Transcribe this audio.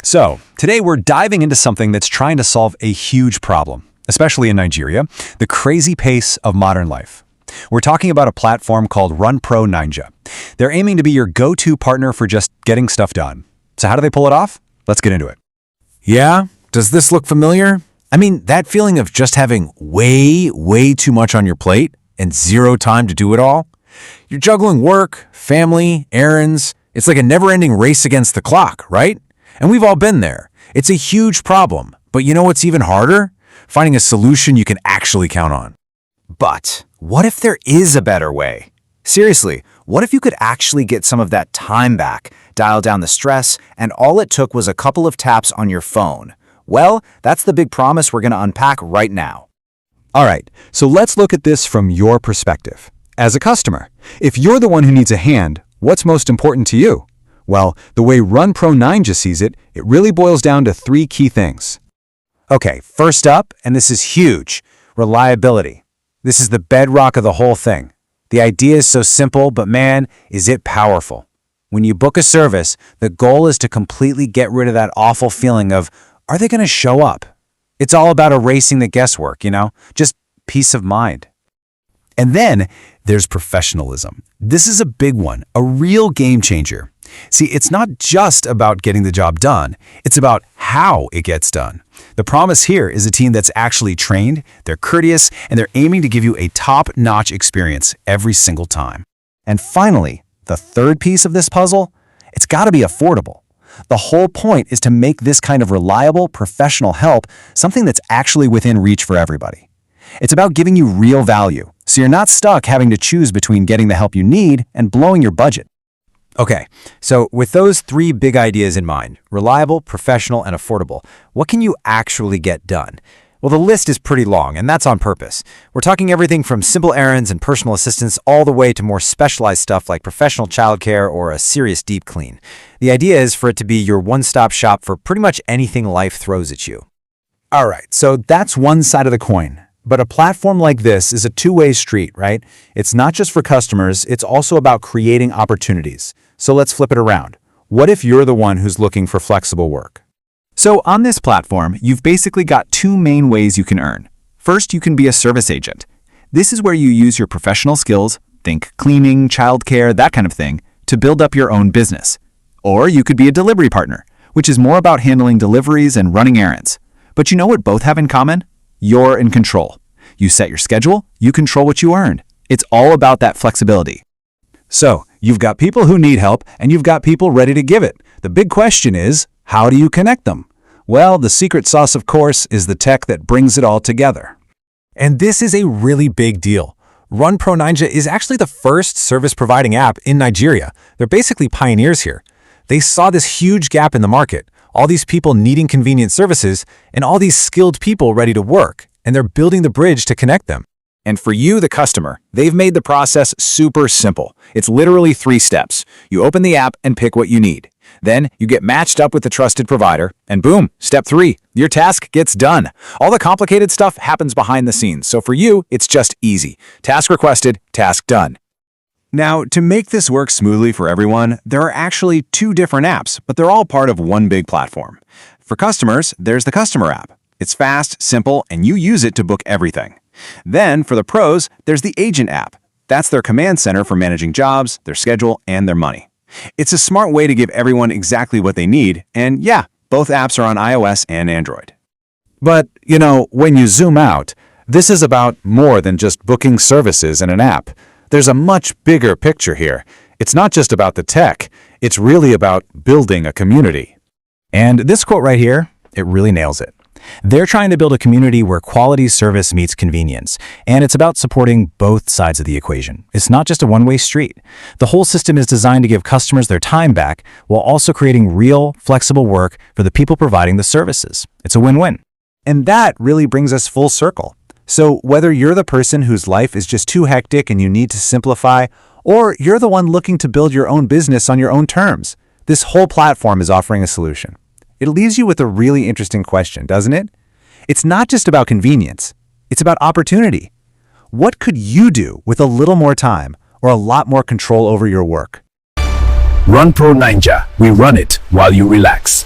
So, today we're diving into something that's trying to solve a huge problem, especially in Nigeria, the crazy pace of modern life. We're talking about a platform called RunPro9ja. They're aiming to be your go-to partner for just getting stuff done. So how do they pull it off? Let's get into it. Yeah? Does this look familiar? I mean, that feeling of just having way too much on your plate and zero time to do it all? You're juggling work, family, errands. It's like a never-ending race against the clock, right? And we've all been there. It's a huge problem. But you know what's even harder? Finding a solution you can actually count on. But what if there is a better way? Seriously, what if you could actually get some of that time back, dial down the stress, and all it took was a couple of taps on your phone? Well, that's the big promise we're going to unpack right now. All right, so let's look at this from your perspective. As a customer, if you're the one who needs a hand, what's most important to you? Well, the way RunPro9ja sees it, it really boils down to three key things. Okay, first up, and this is huge, reliability. This is the bedrock of the whole thing. The idea is so simple, but man, is it powerful. When you book a service, the goal is to completely get rid of that awful feeling of, are they going to show up? It's all about erasing the guesswork, just peace of mind. And then there's professionalism. This is a big one, a real game changer. See, it's not just about getting the job done, it's about how it gets done. The promise here is a team that's actually trained, they're courteous, and they're aiming to give you a top-notch experience every single time. And finally, the third piece of this puzzle, it's got to be affordable. The whole point is to make this kind of reliable, professional help something that's actually within reach for everybody. It's about giving you real value, so you're not stuck having to choose between getting the help you need and blowing your budget. Okay, so with those three big ideas in mind, reliable, professional, and affordable, what can you actually get done? Well, the list is pretty long, and that's on purpose. We're talking everything from simple errands and personal assistance all the way to more specialized stuff like professional childcare or a serious deep clean. The idea is for it to be your one-stop shop for pretty much anything life throws at you. All right, so that's one side of the coin. But a platform like this is a two-way street, right? It's not just for customers, it's also about creating opportunities. So let's flip it around. What if you're the one who's looking for flexible work? So on this platform, you've basically got two main ways you can earn. First, you can be a service agent. This is where you use your professional skills, think cleaning, childcare, that kind of thing, to build up your own business. Or you could be a delivery partner, which is more about handling deliveries and running errands. But you know what both have in common? You're in control. You set your schedule, you control what you earn. It's all about that flexibility. So, you've got people who need help and you've got people ready to give it. The big question is, how do you connect them? Well, the secret sauce, of course, is the tech that brings it all together. And this is a really big deal. RunPro9ja is actually the first service-providing app in Nigeria. They're basically pioneers here. They saw this huge gap in the market, all these people needing convenient services, and all these skilled people ready to work, and they're building the bridge to connect them. And for you, the customer, they've made the process super simple. It's literally 3 steps. You open the app and pick what you need. Then you get matched up with the trusted provider, and boom, step 3, your task gets done. All the complicated stuff happens behind the scenes, so for you, it's just easy. Task requested, task done. Now, to make this work smoothly for everyone, there are actually 2 different apps, but they're all part of one big platform. For customers, there's the customer app. It's fast, simple, and you use it to book everything. Then, for the pros, there's the agent app. That's their command center for managing jobs, their schedule, and their money. It's a smart way to give everyone exactly what they need, and yeah, both apps are on iOS and Android. But, when you zoom out, this is about more than just booking services in an app. There's a much bigger picture here. It's not just about the tech, it's really about building a community. And this quote right here, it really nails it. They're trying to build a community where quality service meets convenience, and it's about supporting both sides of the equation. It's not just a one-way street. The whole system is designed to give customers their time back while also creating real, flexible work for the people providing the services. It's a win-win. And that really brings us full circle. So whether you're the person whose life is just too hectic and you need to simplify, or you're the one looking to build your own business on your own terms, this whole platform is offering a solution. It leaves you with a really interesting question, doesn't it? It's not just about convenience. It's about opportunity. What could you do with a little more time or a lot more control over your work? RunPro9ja. We run it while you relax.